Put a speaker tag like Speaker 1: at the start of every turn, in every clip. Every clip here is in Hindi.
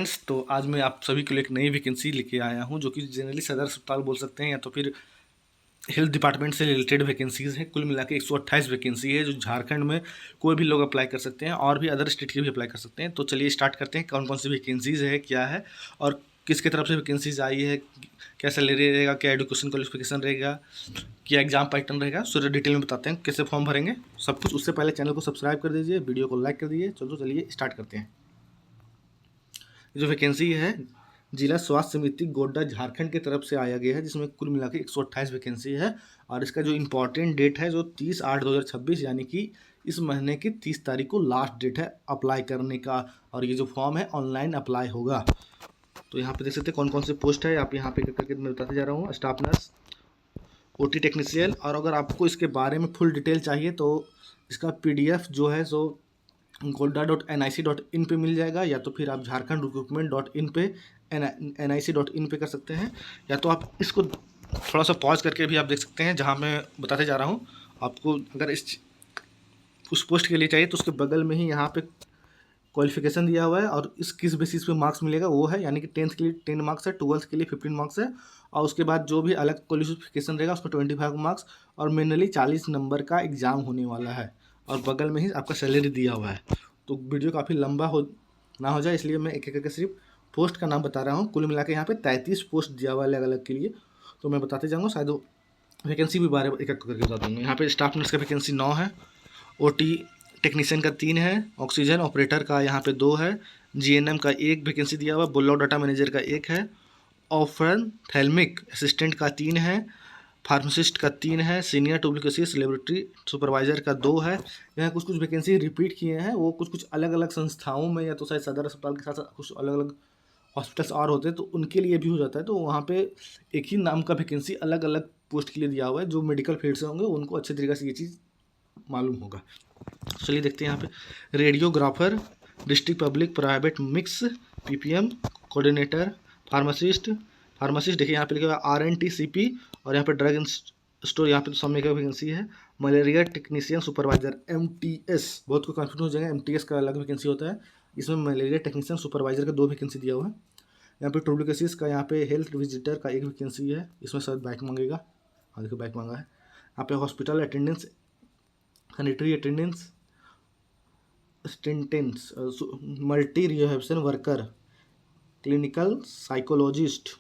Speaker 1: फ्रेंड्स, तो आज मैं आप सभी के लिए एक नई वैकेंसी लेके आया हूं जो कि जनरली सदर अस्पताल बोल सकते हैं या तो फिर हेल्थ डिपार्टमेंट से रिलेटेड वैकेंसीज़ हैं। कुल मिला के 128 वैकेंसी है जो झारखंड में कोई भी लोग अप्लाई कर सकते हैं और भी अदर स्टेट के भी अप्लाई कर सकते हैं। तो चलिए स्टार्ट करते हैं, कौन कौन सी वैकेंसीज़ है, क्या है और किसके तरफ से वैकेंसीज आई है, क्या सैलरी रहेगा, क्या एजुकेशन क्वालिफिकेशन रहेगा, क्या एग्जाम पैटर्न रहेगा, सारा डिटेल में बताते हैं, कैसे फॉर्म भरेंगे सब कुछ। उससे पहले चैनल को सब्सक्राइब कर दीजिए, वीडियो को लाइक कर दीजिए। चलिए स्टार्ट करते हैं। जो वैकेंसी है जिला स्वास्थ्य समिति गोड्डा झारखंड की तरफ से आया गया है, जिसमें कुल मिला के 128 वैकेंसी है। और इसका जो इम्पोर्टेंट डेट है जो 30/8/2026 यानी कि इस महीने की 30 तारीख को लास्ट डेट है अप्लाई करने का। और ये जो फॉर्म है ऑनलाइन अप्लाई होगा। तो यहाँ पे देख सकते हैं कौन कौन से पोस्ट है, आप यहाँ पे करके मैं बताते जा रहा हूँ। Staff nurse, OT technician. और अगर आपको इसके बारे में फुल डिटेल चाहिए तो इसका PDF जो है सो goda.nic.in पे मिल जाएगा, या तो फिर आप झारखंड रिक्रूटमेंट.in पे nic.in पे कर सकते हैं, या तो आप इसको थोड़ा सा पॉज करके भी आप देख सकते हैं जहां मैं बताते जा रहा हूं। आपको अगर उस पोस्ट के लिए चाहिए तो उसके बगल में ही यहाँ पे क्वालिफिकेशन दिया हुआ है और इस किस बेसिस पे मार्क्स मिलेगा वो है, यानी कि 10th के लिए 10 मार्क्स है, 12th के लिए 15 मार्क्स है, और उसके बाद जो भी अलग क्वालिफिकेशन रहेगा उसको 25 मार्क्स और मेनली 40 नंबर का एग्ज़ाम होने वाला है। और बगल में ही आपका सैलरी दिया हुआ है। तो वीडियो काफ़ी लंबा ना हो जाए इसलिए मैं एक एक करके सिर्फ पोस्ट का नाम बता रहा हूँ। कुल मिला के यहाँ पे 33 पोस्ट दिया हुआ है अलग अलग के लिए। तो मैं बताते जाऊँगा, शायद वैकेंसी भी बारे में एक एक करके बता दूँगा। यहाँ पे स्टाफ नर्स का वैकेंसी 9 है, OT टेक्नीशियन का 3 है, ऑक्सीजन ऑपरेटर का यहाँ पे 2 है, GNM का 1 वैकेंसी दिया हुआ, बुल डाटा मैनेजर का 1 है, ऑफ्थेल्मिक असिस्टेंट का 3 है, फार्मासिस्ट का 3 है, सीनियर ट्यूबरकुलोसिस लेबोरेटरी सुपरवाइजर का 2 है। यहाँ कुछ कुछ वैकेंसी रिपीट किए हैं, वो कुछ कुछ अलग अलग संस्थाओं में या तो शायद सदर अस्पताल के साथ साथ कुछ अलग अलग हॉस्पिटल्स और होते हैं तो उनके लिए भी हो जाता है। तो वहाँ पे एक ही नाम का वैकेंसी अलग अलग पोस्ट के लिए दिया हुआ है। जो मेडिकल फील्ड से होंगे उनको अच्छे तरीके से ये चीज़ मालूम होगा। चलिए देखते हैं यहाँ पे radiographer, district public private mix, PPM coordinator, pharmacist. Pharmacist देखिए यहाँ पे लिखा हुआ RNTCP, और यहाँ पे ड्रग स्टोर यहाँ पे तो सामने का वैकेंसी है। मलेरिया टेक्नीशियन सुपरवाइजर MTS, बहुत को कन्फ्यूज हो जाएगा, MTS का अलग वैकेंसी होता है, इसमें मलेरिया टेक्नीशियन सुपरवाइजर का 2 वैकेंसी दिया हुआ है। यहाँ पे ट्यूबरकुलोसिस का यहाँ पे हेल्थ विजिटर का 1 वैकेंसी है, इसमें शायद बैक मांगेगा। हाँ देखो बैक मांगा है। यहाँ पे हॉस्पिटल अटेंडेंस, सैनिटरी अटेंडेंस, स्टेंटेंस, multi rehabilitation worker, clinical psychologist,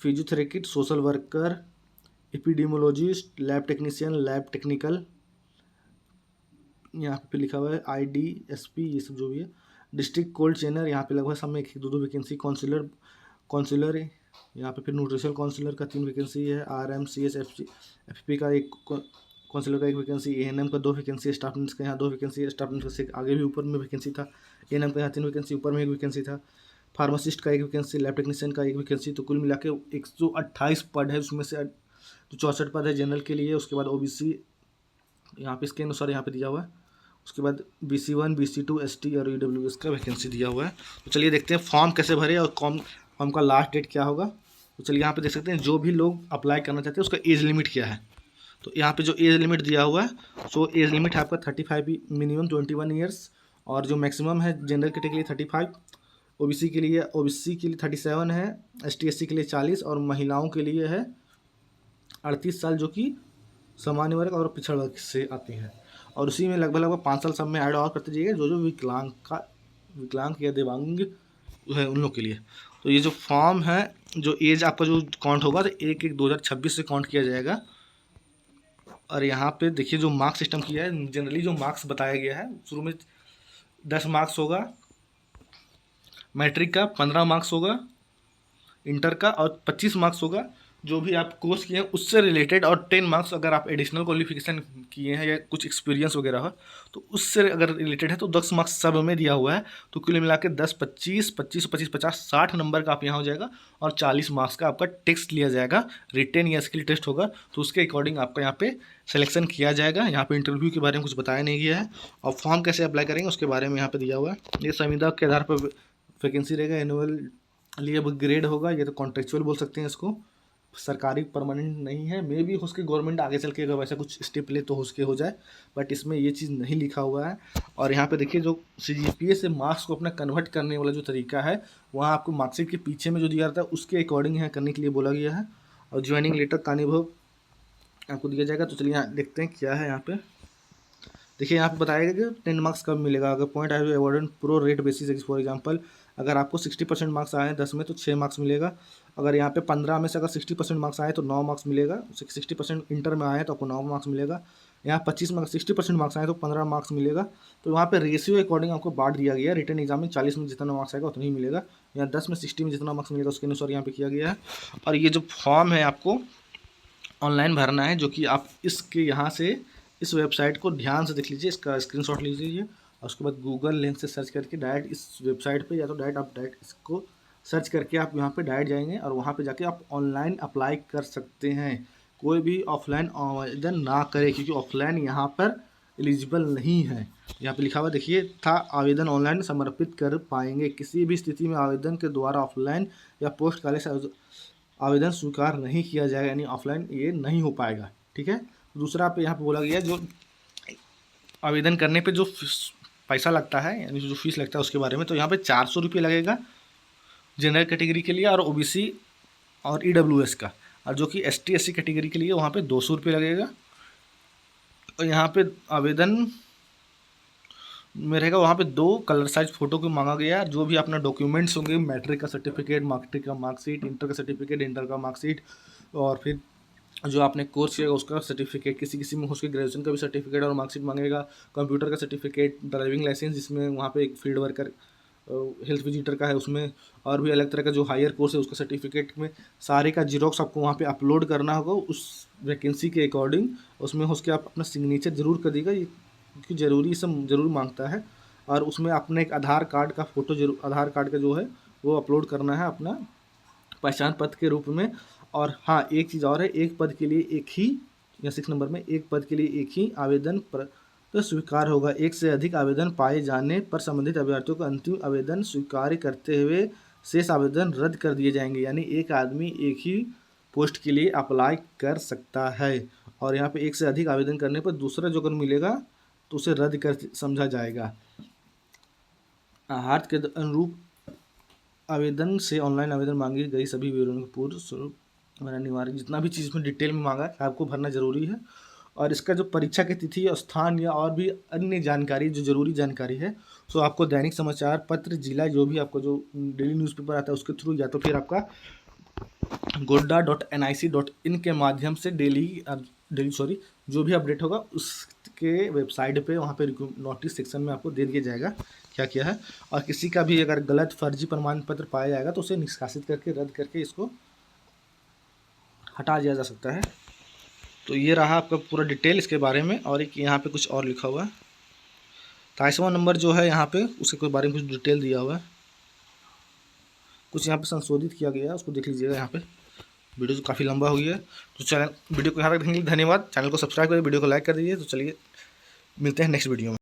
Speaker 1: physiotherapist, social worker, epidemiologist, lab technician, lab technical, यहाँ पे लिखा हुआ है IDSP, ये सब जो भी है। डिस्ट्रिक्ट कोल्ड चेनर, यहाँ पे लगभग सब में 1-2 वैकेंसी। काउंसलर यहाँ पे फिर न्यूट्रिशन काउंसलर का 3 वैकेंसी है। RM CS FP का 1 काउंसलर का 1 वैकेंसी। ANM का 2 वैकेंसी। स्टाफ नर्स का यहाँ 2 वैकेंसी है। स्टाफ नर्स से आगे भी ऊपर में वैकेंसी था। ANM का यहाँ 3 वैकेंसी, ऊपर में 1 वैकेंसी था। फार्मासिस्ट का 1 वैकेंसी, लैब टेक्नीशियन का 1 वैकेंसी। तो कुल मिला के 128 पद है, उसमें से 64 पद है जनरल के लिए। उसके बाद OBC यहाँ पे इसके अनुसार यहाँ पे दिया हुआ है। उसके बाद BC1 BC2 ST और EWS का वैकेंसी दिया हुआ है। तो चलिए देखते हैं फॉर्म कैसे भरे और फॉर्म का लास्ट डेट क्या होगा। तो चलिए यहाँ पे देख सकते हैं जो भी लोग अप्लाई करना चाहते हैं उसका एज लिमिट क्या है। तो यहाँ पे जो एज लिमिट दिया हुआ है सो एज लिमिट है आपका 35, मिनिमम 21 ईयर्स, और जो मैक्सिमम है जनरल कैटेगरी के लिए 35, OBC के लिए 37 है, ST SC के लिए 40 और महिलाओं के लिए है 38 साल, जो कि सामान्य वर्ग और पिछड़ा वर्ग से आती हैं। और उसी में लगभग 5 साल सब में ऐड और करते जाइए जो विकलांग या दिव्यांग है उन लोग के लिए। तो ये जो फॉर्म है, जो एज आपका जो काउंट होगा तो 1/1/2026 से काउंट किया जाएगा। और यहाँ पे देखिए जो मार्क्स सिस्टम किया है, जनरली जो मार्क्स बताया गया है शुरू में 10 मार्क्स होगा, मैट्रिक का 15 मार्क्स होगा, इंटर का और 25 मार्क्स होगा जो भी आप कोर्स किए हैं उससे रिलेटेड, और 10 मार्क्स अगर आप एडिशनल क्वालिफिकेशन किए हैं या कुछ एक्सपीरियंस वगैरह हो तो उससे अगर रिलेटेड है तो 10 मार्क्स सब में दिया हुआ है। तो कुल मिला के 10, 25, 25, 25, 50, 60 नंबर का आप यहाँ हो जाएगा, और 40 मार्क्स का आपका टेस्ट लिया जाएगा, रिटेन या स्किल टेस्ट होगा। तो उसके अकॉर्डिंग आपका यहाँ पे सिलेक्शन किया जाएगा। यहाँ पे इंटरव्यू के बारे में कुछ बताया नहीं गया है, और फॉर्म कैसे अप्लाई करेंगे उसके बारे में यहाँ पे दिया हुआ है। ये संविदा के आधार पर वैकेंसी रहेगा, एनुअल लिए ग्रेड होगा, ये तो कॉन्ट्रेक्चुअल बोल सकते हैं इसको। सरकारी परमानेंट नहीं है। मे भी हो सके गवर्नमेंट आगे चल के अगर वैसा कुछ स्टेप ले तो हो सके हो जाए, बट इसमें ये चीज़ नहीं लिखा हुआ है। और यहाँ पे देखिए जो CGPA से मार्क्स को अपना कन्वर्ट करने वाला जो तरीका है, वहाँ आपको मार्कशीट के पीछे में जो दिया रहता है उसके अकॉर्डिंग यहाँ करने के लिए बोला गया है। और ज्वाइनिंग लेटर का अनुभव आपको दिया जाएगा। तो चलिए यहाँ देखते हैं क्या है। यहाँ पे देखिए यहाँ पे बताएगा कि 10 मार्क्स कब मिलेगा। अगर पॉइंट है award pro rate basis, for example अगर आपको 60% मार्क्स आए हैं 10 में तो 6 मार्क्स मिलेगा। अगर यहाँ पे 15 में से अगर 60% मार्क्स आए तो 9 मार्क्स मिलेगा। 60% इंटर में आए तो आपको 9 मार्क्स मिलेगा। यहाँ 25 में 60% मार्क्स आए तो 15 मार्क्स मिलेगा। तो वहाँ पे रेशियो अकॉर्डिंग आपको बांट दिया गया है। रिटर्न एग्जाम में 40 में जितना मार्क्स आएगा उतना ही मिलेगा। यहाँ 10 में 60 में जितना मार्क्स मिलेगा उसके अनुसार यहाँ पे किया गया है। और ये जो फॉर्म है आपको ऑनलाइन भरना है, जो कि आप इसके यहाँ से इस वेबसाइट को ध्यान से देख लीजिए, इसका स्क्रीनशॉट लीजिए और उसके बाद गूगल लिंक से सर्च करके डायरेक्ट इस वेबसाइट पे, या तो डायरेक्ट आप डायरेक्ट इसको सर्च करके आप यहाँ पे डायरेक्ट जाएंगे और वहाँ पे जाके आप ऑनलाइन अप्लाई कर सकते हैं। कोई भी ऑफलाइन आवेदन ना करे, क्योंकि ऑफलाइन यहाँ पर एलिजिबल नहीं है। यहाँ पे लिखा हुआ देखिए था, आवेदन ऑनलाइन समर्पित कर पाएंगे। किसी भी स्थिति में आवेदन के द्वारा ऑफलाइन या पोस्ट काले से आवेदन स्वीकार नहीं किया जाएगा, यानी ऑफलाइन ये नहीं हो पाएगा। ठीक है। दूसरा पे यहाँ पे बोला गया जो आवेदन करने पे जो पैसा लगता है, यानी जो फीस लगता है उसके बारे में, तो यहाँ पे 400 रुपये लगेगा जनरल कैटेगरी के लिए और OBC और EWS का। और जो कि ST SC कैटेगरी के लिए वहाँ पे 200 रुपये लगेगा। और यहाँ पे आवेदन में रहेगा, वहाँ पे 2 कलर साइज फ़ोटो को मांगा गया। जो भी अपना डॉक्यूमेंट्स होंगे, मैट्रिक का सर्टिफिकेट, मैट्रिक का मार्कशीट, इंटर का सर्टिफिकेट, इंटर का मार्कशीट, और फिर जो आपने कोर्स किया उसका सर्टिफिकेट, किसी में उसके ग्रेजुएशन का भी सर्टिफिकेट और मार्कशीट मांगेगा। कंप्यूटर का सर्टिफिकेट, ड्राइविंग लाइसेंस, जिसमें वहाँ पे एक फील्ड वर्कर हेल्थ विजिटर का है उसमें, और भी अलग तरह का जो हायर कोर्स है उसका सर्टिफिकेट में सारे का जीरोक्स आपको वहाँ पे अपलोड करना होगा उस वैकेंसी के अकॉर्डिंग। उसमें उसके आप अपना सिग्नेचर जरूर कर देगा, क्योंकि ज़रूरी सब जरूर मांगता है। और उसमें अपने एक आधार कार्ड का फ़ोटो जरूर, आधार कार्ड का जो है वो अपलोड करना है अपना पहचान पत्र के रूप में। और हाँ, एक चीज़ और है, एक पद के लिए एक ही, या 6 नंबर में एक पद के लिए एक ही आवेदन तो स्वीकार होगा। एक से अधिक आवेदन पाए जाने पर संबंधित अभ्यर्थियों को अंतिम आवेदन स्वीकार करते हुए शेष आवेदन रद्द कर दिए जाएंगे। यानी एक आदमी एक ही पोस्ट के लिए अप्लाई कर सकता है। और यहाँ पे एक से अधिक आवेदन करने पर दूसरा जो अगर मिलेगा तो उसे रद्द कर समझा जाएगा। आहर्त के अनुरूप आवेदन से ऑनलाइन आवेदन मांगी गई सभी विवरणों को पूर्ण स्वरूप मेरा अनिवार्य, जितना भी चीज़ में डिटेल में मांगा है आपको भरना जरूरी है। और इसका जो परीक्षा की तिथि, स्थान या और भी अन्य जानकारी जो जरूरी जानकारी है, सो आपको दैनिक समाचार पत्र, जिला, जो भी आपको जो डेली न्यूज़पेपर आता है उसके थ्रू, या तो फिर आपका godda.nic.in के माध्यम से डेली जो भी अपडेट होगा उसके वेबसाइट पे, वहाँ पे नोटिस सेक्शन में आपको दे दिया जाएगा क्या क्या है। और किसी का भी अगर गलत फर्जी प्रमाण पत्र पाया जाएगा तो उसे निष्कासित करके रद्द करके इसको हटा दिया जा सकता है। तो ये रहा आपका पूरा डिटेल इसके बारे में। और एक यहाँ पे कुछ और लिखा हुआ है, 23वां नंबर जो है यहाँ पे उसके बारे में कुछ डिटेल दिया हुआ है, कुछ यहाँ पे संशोधित किया गया है, उसको देख लीजिएगा। यहाँ पे वीडियो तो काफ़ी लंबा हो गया है, तो चैनल वीडियो को यहाँ तक देखने के लिए धन्यवाद। चैनल को सब्सक्राइब करिए, वीडियो को लाइक कर दीजिए। तो चलिए मिलते हैं नेक्स्ट वीडियो में।